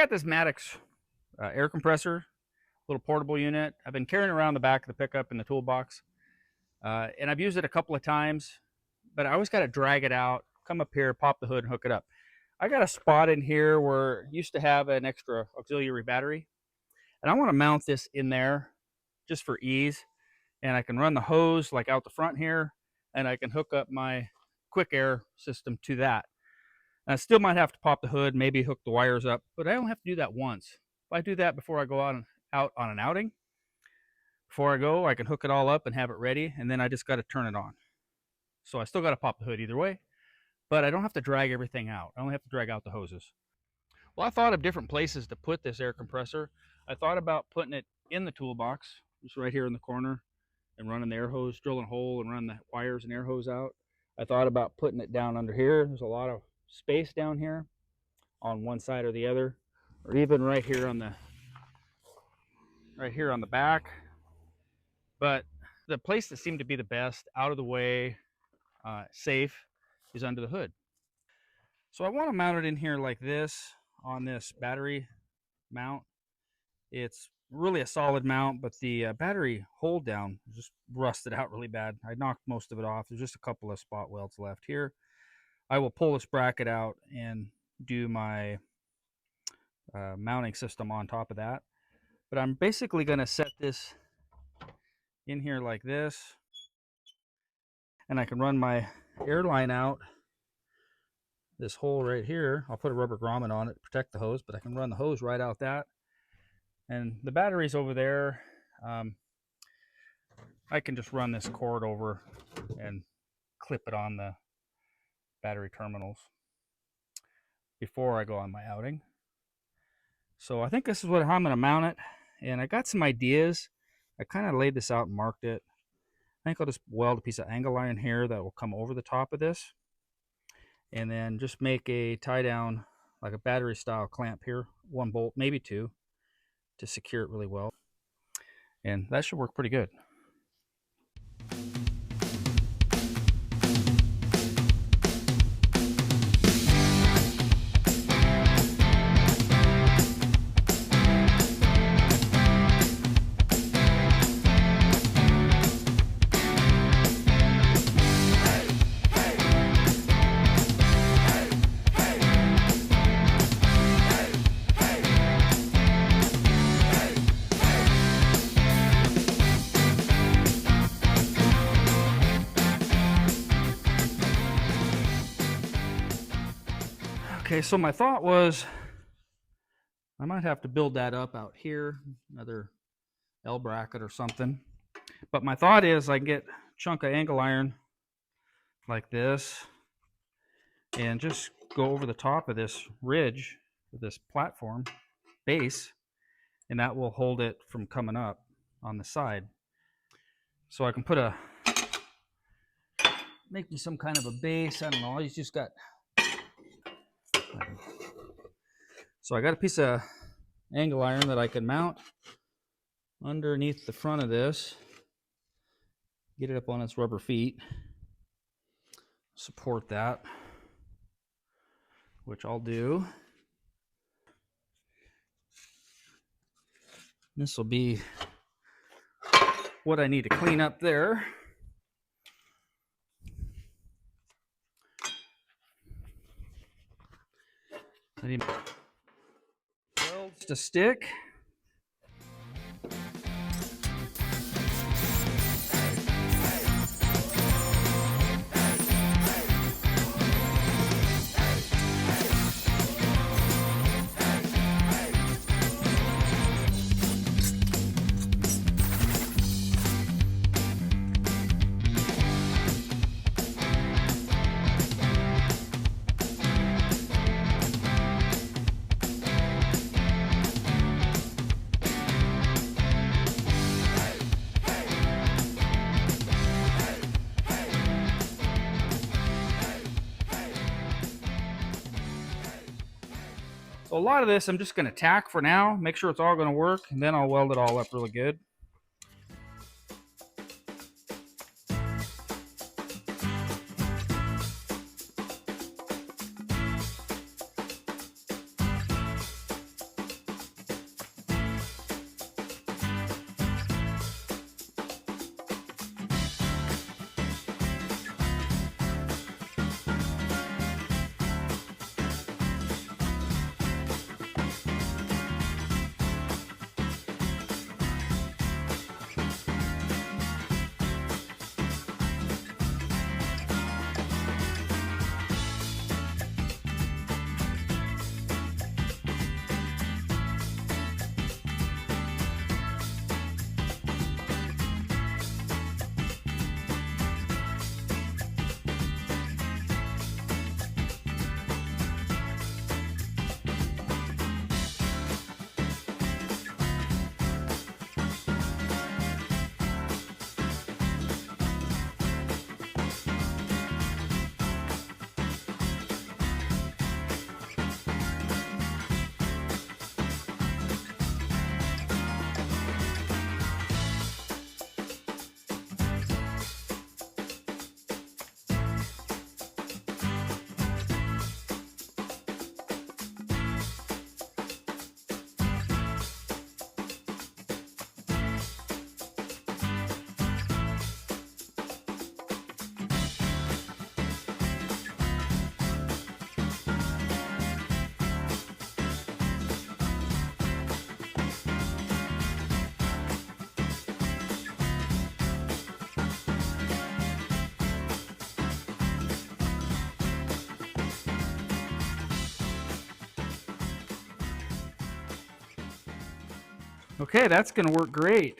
got this Maddox air compressor, little portable unit. I've been carrying around the back of the pickup in the toolbox, and I've used it a couple of times, but I always got to drag it out, come up here, pop the hood, and hook it up. I got a spot in here where it used to have an extra auxiliary battery, and I want to mount this in there just for ease. And I can run the hose like out the front here, and I can hook up my quick air system to that. And I still might have to pop the hood, maybe hook the wires up, but I only have to do that once. If I do that before I go out on an outing, before I go, I can hook it all up and have it ready, and then I just got to turn it on. So I still got to pop the hood either way, but I don't have to drag everything out. I only have to drag out the hoses. Well, I thought of different places to put this air compressor. I thought about putting it in the toolbox, just right here in the corner, and running the air hose, drilling a hole and running the wires and air hose out. I thought about putting it down under here. There's a lot of space down here on one side or the other, or even right here on the back. But the place that seemed to be the best, out of the way, safe, is under the hood. So I want to mount it in here like this on this battery mount. It's really a solid mount, but the battery hold down just rusted out really bad. I knocked most of it off. There's just a couple of spot welds left here. I will pull this bracket out and do my mounting system on top of that. But I'm basically going to set this in here like this, and I can run my air line out this hole right here. I'll put a rubber grommet on it to protect the hose, but I can run the hose right out that. And the battery's over there. I can just run this cord over and clip it on the battery terminals before I go on my outing. So I think this is what I'm going to mount it. And I got some ideas. I kind of laid this out and marked it. I think I'll just weld a piece of angle iron here that will come over the top of this. And then just make a tie down, like a battery style clamp here. One bolt, maybe two, to secure it really well. And that should work pretty good. Okay, so my thought was I might have to build that up out here, another L bracket or something. But my thought is I can get a chunk of angle iron like this and just go over the top of this ridge, this platform base, and that will hold it from coming up on the side. So I can make me some kind of a base. I don't know, I just got... So I got a piece of angle iron that I can mount underneath the front of this, get it up on its rubber feet, support that, which I'll do. This will be what I need to clean up there. I need welds to stick. So a lot of this I'm just going to tack for now, make sure it's all going to work, and then I'll weld it all up really good. Okay, that's going to work great.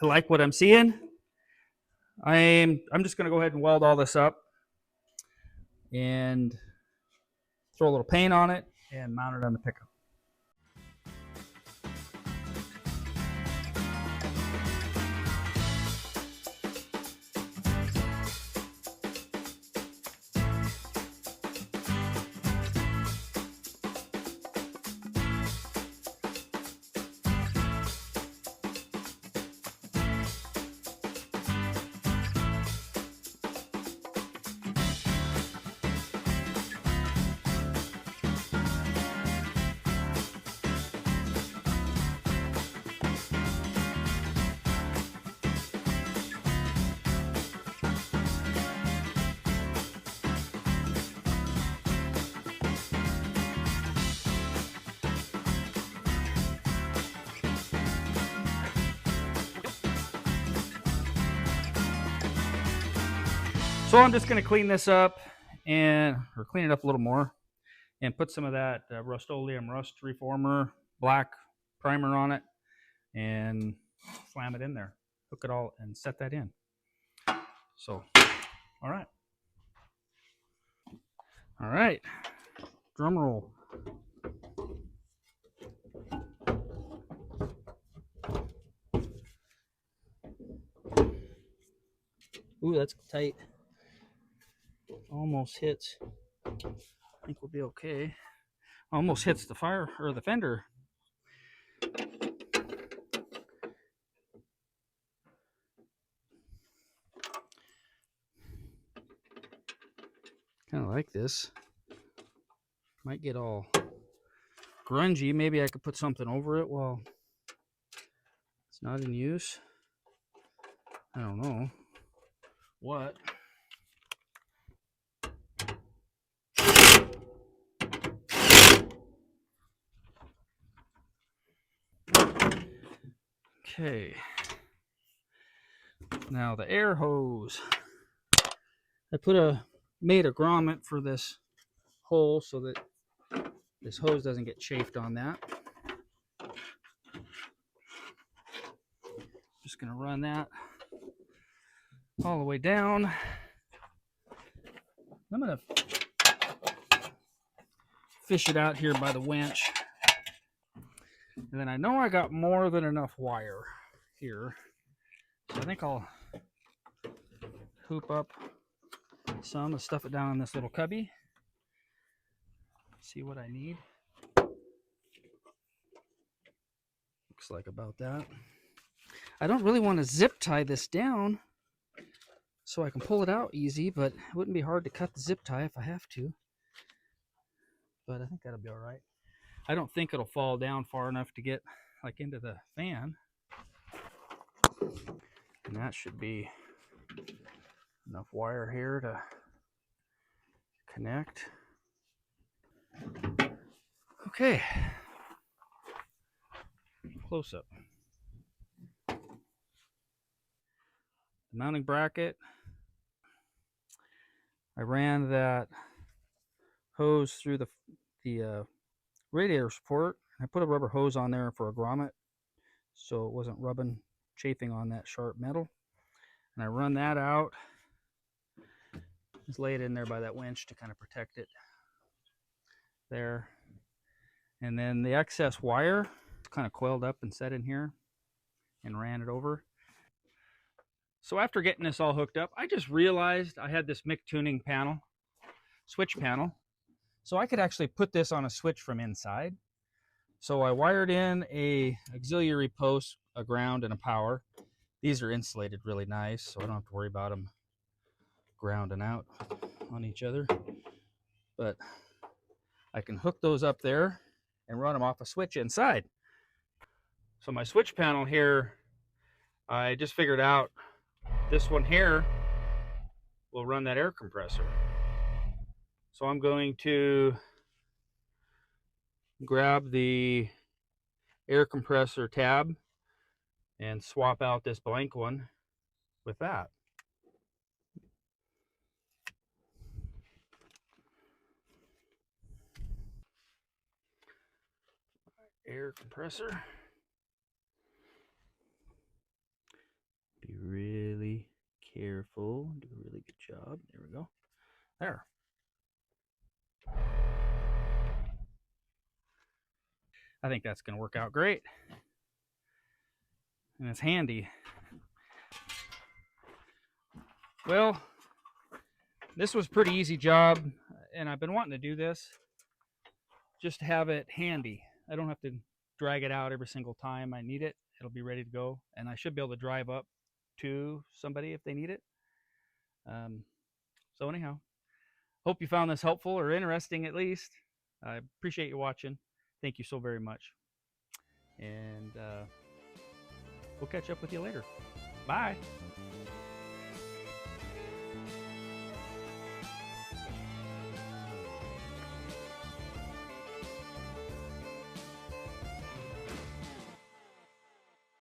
I like what I'm seeing. I'm just going to go ahead and weld all this up and throw a little paint on it and mount it on the pickup. So I'm just going to clean this up or clean it up a little more and put some of that Rust-Oleum Rust Reformer black primer on it and slam it in there, hook it all and set that in. So, all right, drum roll. Ooh, that's tight. Almost hits. I think we'll be okay. Almost hits the fire or the fender. Kind of like this. Might get all grungy. Maybe I could put something over it while it's not in use. I don't know what. Okay. Now the air hose. I made a grommet for this hole so that this hose doesn't get chafed on that. Just gonna run that all the way down. I'm gonna fish it out here by the winch. And then I know I got more than enough wire here. So I think I'll hoop up some and stuff it down in this little cubby. See what I need. Looks like about that. I don't really want to zip tie this down so I can pull it out easy, but it wouldn't be hard to cut the zip tie if I have to. But I think that'll be all right. I don't think it'll fall down far enough to get like into the fan. And that should be enough wire here to connect. Okay. Close up. The mounting bracket. I ran that hose through the radiator support. I put a rubber hose on there for a grommet so it wasn't chafing on that sharp metal. And I run that out. Just lay it in there by that winch to kind of protect it there. And then the excess wire kind of coiled up and set in here and ran it over. So after getting this all hooked up, I just realized I had this mic tuning panel, switch panel. So I could actually put this on a switch from inside. So I wired in a auxiliary post, a ground, and a power. These are insulated really nice, so I don't have to worry about them grounding out on each other. But I can hook those up there and run them off a switch inside. So my switch panel here, I just figured out this one here will run that air compressor. So I'm going to grab the air compressor tab and swap out this blank one with that. air compressor. Be really careful. Do a really good job. There we go. There. I think that's going to work out great. And it's handy. Well, this was a pretty easy job, and I've been wanting to do this just to have it handy. I don't have to drag it out every single time I need it. It'll be ready to go, and I should be able to drive up to somebody if they need it. So anyhow, hope you found this helpful or interesting at least. I appreciate you watching. Thank you so very much. And we'll catch up with you later. Bye.